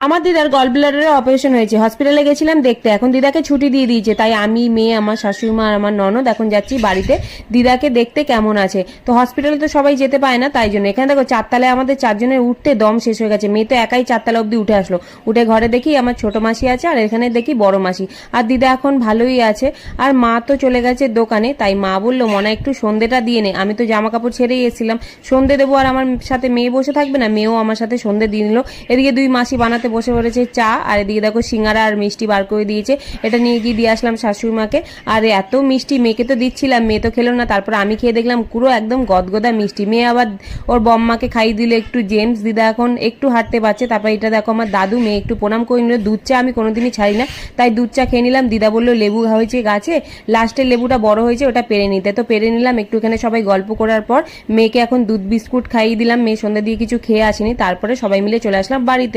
আমার দিদার গল ব্লাডারের অপারেশন হয়েছে, হসপিটালে গেছিলাম দেখতে। এখন দিদাকে ছুটি দিয়ে দিয়েছে, তাই আমি, মেয়ে, আমার শাশুড়ি মা আর আমার ননদ এখন যাচ্ছি বাড়িতে দিদাকে দেখতে কেমন আছে। তো হসপিটালে তো সবাই যেতে পায় না, তাই জন্য এখানে দেখো চারতলায় আমাদের চারজনের উঠতে দম শেষ হয়ে গেছে। মেয়ে তো একাই চারতলা অব্দি উঠে আসলো। উঠে ঘরে দেখি আমার ছোট মাসি আছে, আর এখানে দেখি বড় মাসি। আর দিদা এখন ভালোই আছে, আর মা তো চলে গেছে দোকানে। তাই মা বললো, মনে একটু সন্ধেটা দিয়ে নে। আমি তো জামা কাপড় ছেড়েই এসেছিলাম, সন্ধে দেবো, আর আমার সাথে মেয়ে বসে থাকবে না, মেয়েও আমার সাথে সন্ধে দিয়ে নিল। এদিকে দুই মাসি বানাতে বসে পড়েছে চা, আর এদিকে দেখো সিঙ্গারা আর মিষ্টি বার করে দিয়েছে। এটা নিয়ে গিয়ে দিয়ে আসলাম শাশুড়ি মাকে। আর এত মিষ্টি মেয়েকে তো দিচ্ছিলাম, মেয়ে তো খেলো না। তারপর আমি খেয়ে দেখলাম পুরো একদম গদগদা মিষ্টি। মেয়ে আবার ওর বম্মাকে খাইয়ে দিল একটু জেমস। দিদা এখন একটু হাঁটতে পারছে। তারপর এটা দেখো আমার দাদু, মেয়ে একটু প্রণাম করে নিল। দুধ চা আমি কোনোদিনই ছাড়ি না, তাই দুধ চা খেয়ে নিলাম। দিদা বললো লেবু হয়েছে গাছে, লাস্টের লেবুটা বড় হয়েছে, ওটা পেরে নিতে। তো পেরে নিলাম। একটু এখানে সবাই গল্প করার পর মেয়েকে এখন দুধ বিস্কুট খাইয়ে দিলাম। মেয়ে সন্ধ্যা দিয়ে কিছু খেয়ে আসেনি। তারপরে সবাই মিলে চলে আসলাম বাড়িতে।